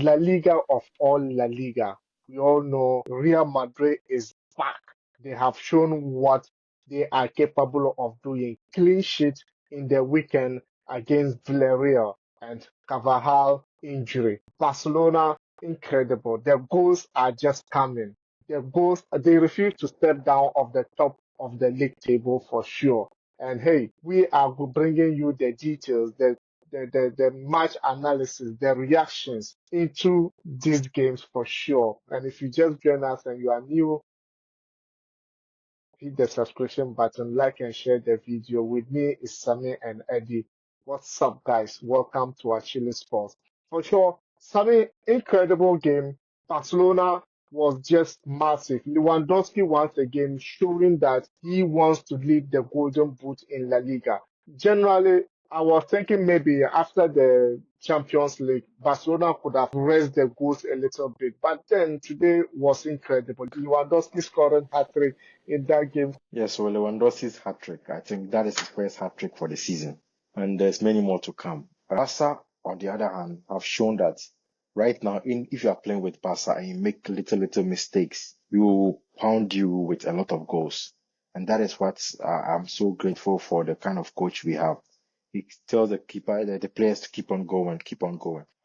La Liga of all La Liga. We all know Real Madrid is back. They have shown what they are capable of doing. Clean sheet in the weekend against Villarreal and Carvajal injury. Barcelona, incredible. Their goals are just coming. Their goals, they refuse to step down of the top of the league table for sure. And hey, we are bringing you the details, the match analysis, the reactions into these games for sure. And if you just join us and you are new, hit the subscription button, like and share the video. With me is Sammy and Eddie. What's up, guys? Welcome to our Chile Sports. For sure, Sammy, incredible game. Barcelona was just massive. Lewandowski once again showing that he wants to leave the golden boot in La Liga. Generally, I was thinking maybe after the Champions League, Barcelona could have raised the goals a little bit. But then today was incredible. Lewandowski scoring hat-trick in that game. Yes, so Lewandowski's hat-trick, I think that is his first hat-trick for the season. And there's many more to come. Barca, on the other hand, have shown that right now, if you are playing with Barca and you make little mistakes, we will pound you with a lot of goals. And that is what I'm so grateful for, the kind of coach we have. He tells the players to keep on going.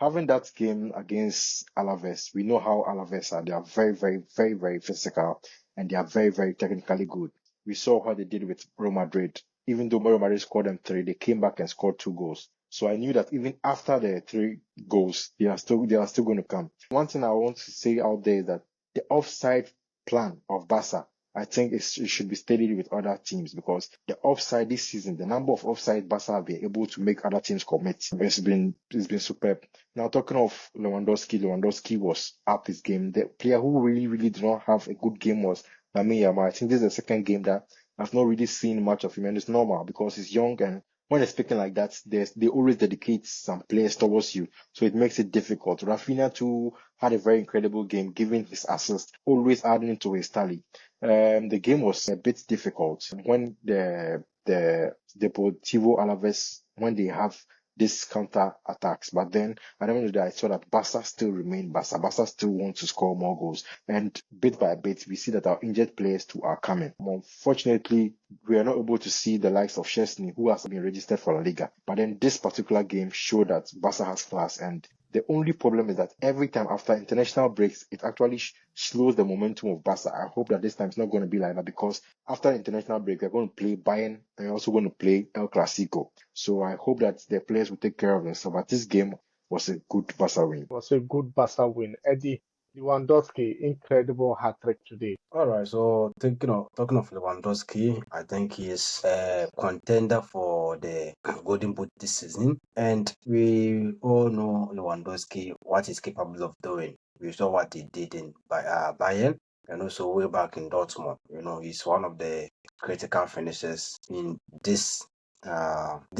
Having that game against Alaves, we know how Alaves are. They are very physical, and they are very technically good. We saw how they did with Real Madrid. Even though Real Madrid scored them 3, they came back and scored 2 goals. So I knew that even after the 3 goals, they are still going to come. One thing I want to say out there is that the offside plan of Barca, I think it should be studied with other teams, because the offside this season, the number of offside Barca have been able to make other teams commit, it's been superb. Now, talking of Lewandowski was up his game. The player who really did not have a good game was Lamine Yamal. I think this is the second game that I've not really seen much of him, and it's normal because he's young, and when they're speaking like that, they always dedicate some players towards you, so it makes it difficult. Rafinha too had a very incredible game, giving his assist, always adding to his tally. The game was a bit difficult when the Deportivo Alaves, when they have this counter attacks, but then at the end of the day, I saw that Barca still remain Barca. Barca still want to score more goals, and bit by bit, we see that our injured players too are coming. Unfortunately, we are not able to see the likes of Szczesny, who has been registered for La Liga. But then this particular game showed that Barca has class, and the only problem is that every time after international breaks, it actually slows the momentum of Barca. I hope that this time it's not going to be like that, because after international break, we're going to play Bayern and we're also going to play El Clasico. So I hope that the players will take care of themselves. But this game was a good Barca win. It was a good Barca win. Eddie, Lewandowski, incredible hat-trick today. All right, so talking of Lewandowski, I think he's a contender for the Golden Boot this season, and we all know Lewandowski, what he's capable of doing. We saw what he did in Bayern, and also way back in Dortmund. He's one of the critical finishers in this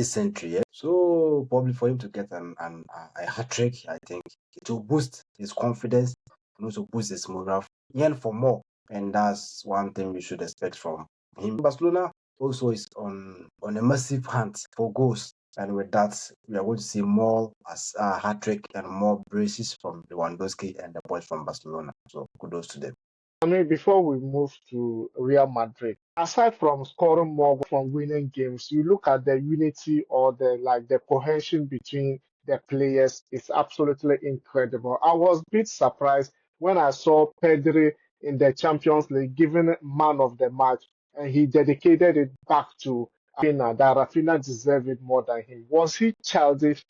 century. So probably for him to get a hat trick, I think it will boost his confidence and also boost his morale. Yearn for more. And that's one thing we should expect from him. Barcelona also is on a massive hunt for goals. And with that, we are going to see more as a hat-trick and more braces from Lewandowski and the boys from Barcelona. So kudos to them. I mean, before we move to Real Madrid, aside from scoring more from winning games, you look at the unity or the cohesion between the players. It's absolutely incredible. I was a bit surprised when I saw Pedri in the Champions League given man of the match, and he dedicated it back to Rafinha, that Rafinha deserved it more than him. Was he childish,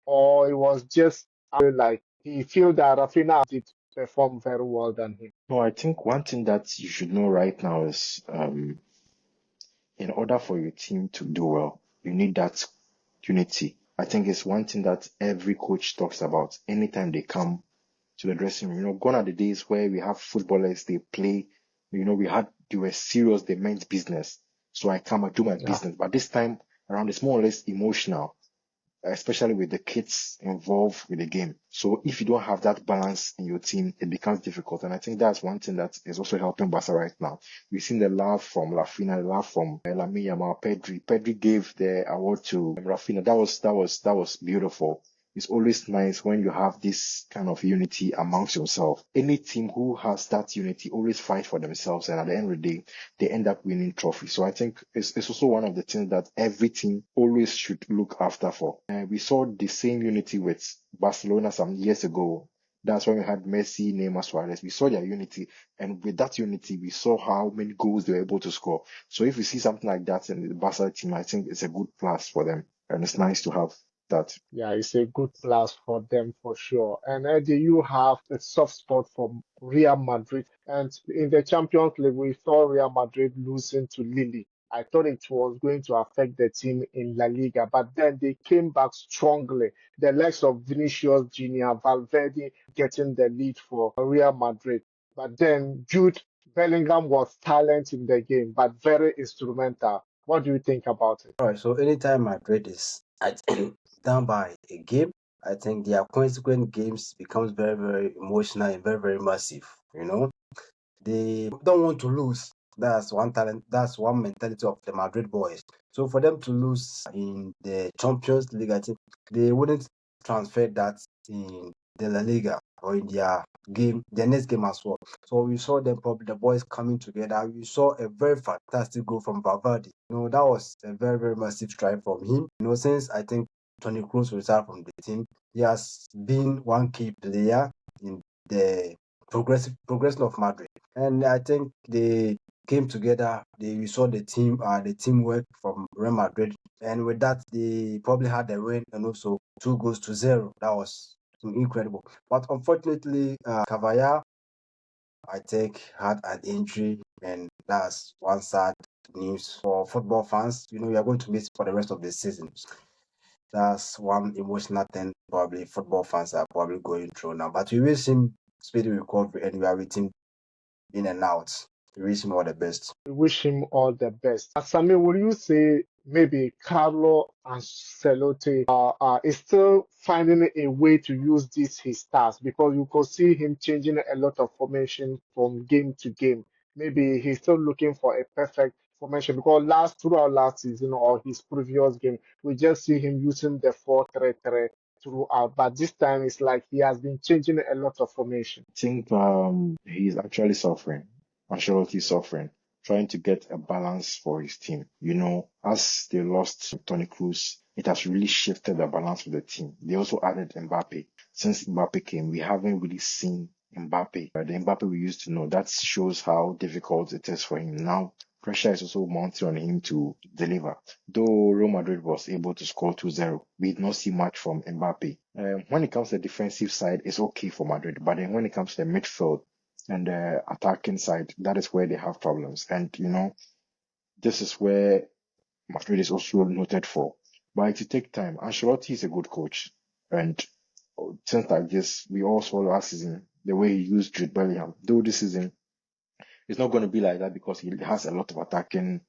or it was just like he feel that Rafinha did perform very well than him? No, I think one thing that you should know right now is in order for your team to do well, you need that unity. I think it's one thing that every coach talks about anytime they come to the dressing room. Gone are the days where we have footballers, they play, they were serious, they meant business. So I come, I do my business. But this time around, it's more or less emotional, especially with the kids involved with the game. So if you don't have that balance in your team, it becomes difficult. And I think that's one thing that is also helping Barca right now. We've seen the love from Rafinha, the love from Lamine Yamal, Pedri. Pedri gave the award to Rafinha. That was beautiful. it's always nice when you have this kind of unity amongst yourself. Any team who has that unity always fight for themselves, and at the end of the day, they end up winning trophies. So I think it's also one of the things that every team always should look after for. We saw the same unity with Barcelona some years ago. That's when we had Messi, Neymar, Suarez. We saw their unity, and with that unity, we saw how many goals they were able to score. So if we see something like that in the Barca team, I think it's a good plus for them, and it's nice to have that. Yeah, it's a good plus for them for sure. And Eddie, you have a soft spot for Real Madrid. And in the Champions League, we saw Real Madrid losing to Lille. I thought it was going to affect the team in La Liga, but then they came back strongly. The likes of Vinicius Junior, Valverde getting the lead for Real Madrid. But then Jude Bellingham was talent in the game, but very instrumental. What do you think about it? All right, so anytime Madrid is down by a game, I think their consequent games becomes very, very emotional and very, very massive. They don't want to lose. That's one talent. That's one mentality of the Madrid boys. So for them to lose in the Champions League, I think they wouldn't transfer that in the La Liga or in their next game as well. So we saw them probably the boys coming together. We saw a very fantastic goal from Valverde. That was a very, very massive strike from him. Since I think Toni Kroos retired from the team, he has been one key player in the progression of Madrid. And I think they came together. We saw the teamwork from Real Madrid, and with that, they probably had a win and also 2 goals to 0. That was incredible. But unfortunately, Cavaya, I think, had an injury, and that's one sad news for football fans. We are going to miss for the rest of the season. That's one emotional thing probably football fans are probably going through now. But we wish him speedy recovery, and we are with him in and out. We wish him all the best. We wish him all the best. Asami, would you say maybe Carlo Ancelotti is still finding a way to use these his stars because you could see him changing a lot of formation from game to game. Maybe he's still looking for a perfect formation because throughout last season or his previous game, we just see him using the 4-3-3 throughout. But this time it's like he has been changing a lot of formation. I think he's actually suffering. Ancelotti is suffering, trying to get a balance for his team. As they lost Toni Kroos, it has really shifted the balance of the team. They also added Mbappe. Since Mbappe came, we haven't really seen Mbappe, the Mbappe we used to know. That shows how difficult it is for him. Now, pressure is also mounting on him to deliver. Though Real Madrid was able to score 2-0, we did not see much from Mbappe. When it comes to the defensive side, it's okay for Madrid. But then when it comes to the midfield and the attacking side, that is where they have problems. And, this is where Madrid is also noted for. But it will take time. Ancelotti is a good coach. And since like this, we all saw last season the way he used Jude Bellingham. Though this season, it's not going to be like that because he has a lot of attacking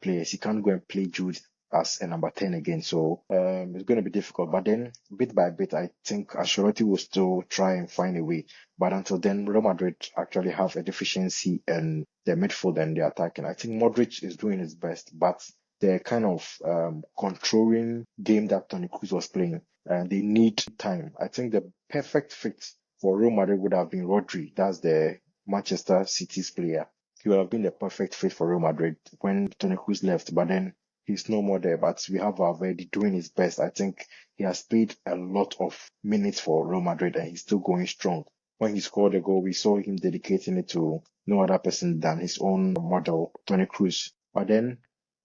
players. He can't go and play Jude as a number 10 again. So it's going to be difficult. But then, bit by bit, I think Ancelotti will still try and find a way. But until then, Real Madrid actually have a deficiency in their midfield and their attacking. I think Modric is doing his best, but the kind of controlling game that Toni Kroos was playing, they need time. I think the perfect fit for Real Madrid would have been Rodri. That's the Manchester City's player. He would have been the perfect fit for Real Madrid when Toni Kroos left, but then he's no more there. But we have Valverde doing his best. I think he has played a lot of minutes for Real Madrid and he's still going strong. When he scored a goal, we saw him dedicating it to no other person than his own model, Toni Kroos. But then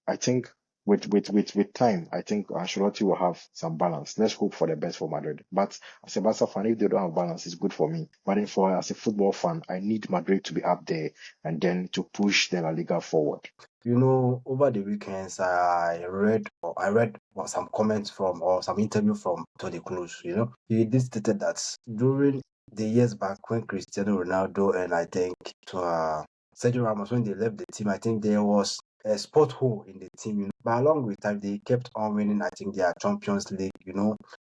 I think with time, I think Ancelotti will have some balance. Let's hope for the best for Madrid. But as a Barca fan, if they don't have balance, it's good for me. But then as a football fan, I need Madrid to be up there and then to push the La Liga forward. Over the weekends, I read some comments from or some interview from Toni Kroos. He did stated that during the years back when Cristiano Ronaldo and I think Sergio Ramos when they left the team, I think there was a spot hole in the team. But along with time, they kept on winning. I think their Champions League.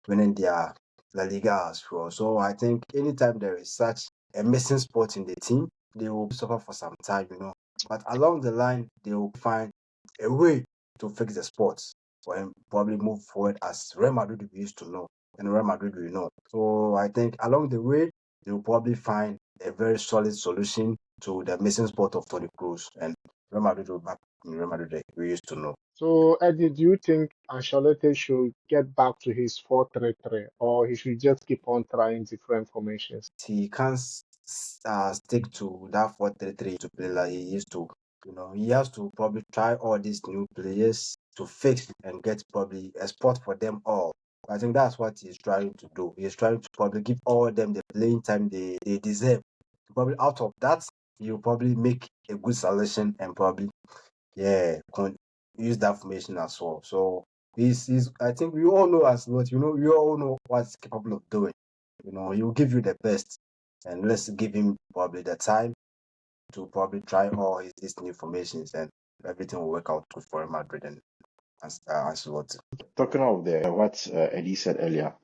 Winning their La Liga as well. So I think anytime there is such a missing spot in the team, they will suffer for some time. But along the line, they will find a way to fix the sports and probably move forward as Real Madrid we used to know. and Real Madrid will know. So I think along the way, they will probably find a very solid solution to the missing spot of Toni Kroos, and Real Madrid will back in Real Madrid that we used to know. So, Eddie, do you think Ancelotti should get back to his 4-3-3, or he should just keep on trying different formations? He can't stick to that 4-3-3 to play like he used to. He has to probably try all these new players to fix and get probably a spot for them all. I think that's what he's trying to do. He's trying to probably give all them the playing time they deserve. Probably out of that, he'll probably make a good selection and probably use that formation as well. So he's I think we all know as what we all know what he's capable of doing. He will give you the best, and let's give him probably the time to probably try all these new formations, and everything will work out good for Real Madrid and Ancelotti. Talking of what Eddie said earlier,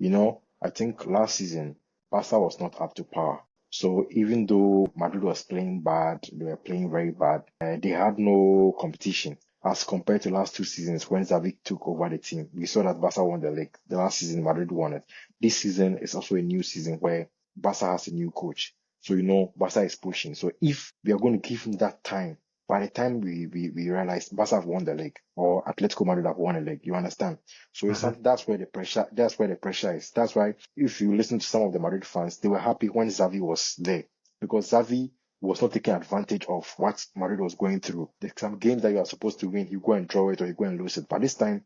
I think last season Barca was not up to par. So even though Madrid was playing bad, they were playing very bad. They had no competition as compared to last 2 seasons when Xavi took over the team. We saw that Barca won the league. The last season Madrid won it. This season is also a new season where Barca has a new coach. So Barca is pushing. So if we are going to give him that time, by the time we realize Barca have won the league or Atletico Madrid have won the league, you understand? So it's Mhm. that's where the pressure is. That's why if you listen to some of the Madrid fans, they were happy when Xavi was there because Xavi was not taking advantage of what Madrid was going through. There's some games that you are supposed to win, you go and draw it or you go and lose it. But this time,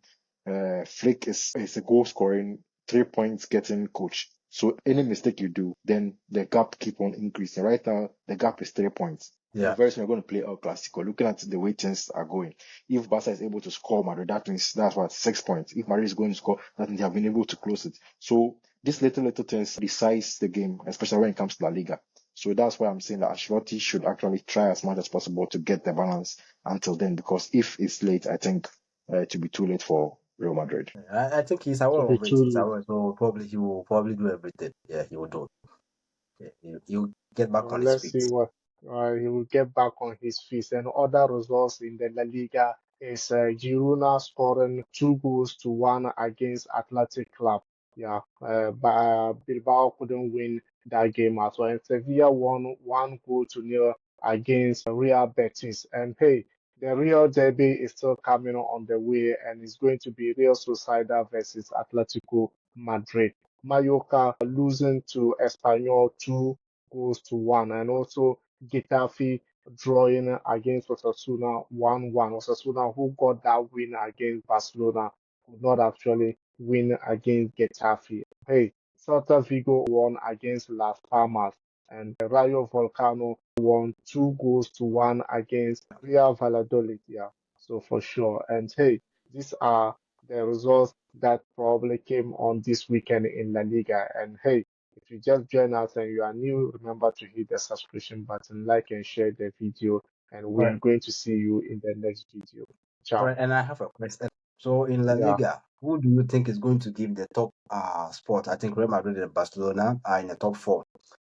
Flick is a goal scoring, 3 points getting coach. So any mistake you do, then the gap keep on increasing. Right now, the gap is 3 points. Yeah. Very soon we're going to play El Clasico. Looking at the way things are going, if Barca is able to score Madrid, that means that's what 6 points. If Madrid is going to score, that means they have been able to close it. So these little things decides the game, especially when it comes to La Liga. So that's why I'm saying that Ancelotti should actually try as much as possible to get the balance until then, because if it's late, I think it will be too late for Real Madrid. I think he's To aware be of it. too He's late. aware, so probably he will probably do everything. Yeah, he will do. Yeah, he'll get back So on his let's feet. see what he will get back on his feet. And other results in the La Liga is Girona scoring 2-1 against Athletic Club. Yeah, but Bilbao couldn't win that game as well. And Sevilla won 1-0 against Real Betis. And hey, the Real Derby is still coming on the way, and it's going to be Real Sociedad versus Atletico Madrid. Mallorca losing to Espanyol 2-1, and also Getafe drawing against Osasuna 1-1. Osasuna, who got that win against Barcelona, could not actually win against Getafe. Hey, Celta Vigo won against Las Palmas, and Rayo Volcano won 2-1 against Real Valladolid. Yeah, so for sure. And hey, these are the results that probably came on this weekend in La Liga. And hey, if you just join us and you are new, remember to hit the subscription button, like and share the video, and we are Right. going to see you in the next video. Ciao. Right, and I have a question. So in La Yeah. Liga, who do you think is going to give the top spot? I think Real Madrid and Barcelona are in the top four,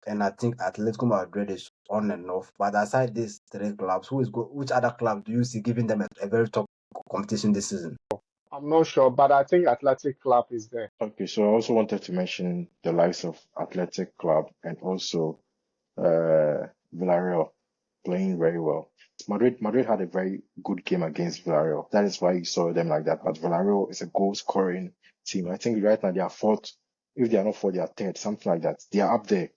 and I think Atletico Madrid is on and off. But aside these three clubs, which other club do you see giving them a very top competition this season? I'm not sure, but I think Athletic Club is there. Okay, so I also wanted to mention the likes of Athletic Club and also Villarreal playing very well. Madrid had a very good game against Villarreal. That is why you saw them like that. But Villarreal is a goal scoring team. I think right now they are fourth. If they are not fourth, they are third, something like that. They are up there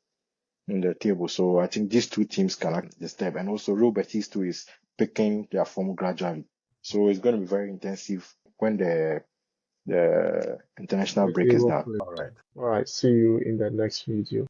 in the table. So I think these two teams can act the step. And also Real Betis too is picking their form gradually. So it's going to be very intensive when the international The break is Euro done. play. All right. All right. See you in the next video.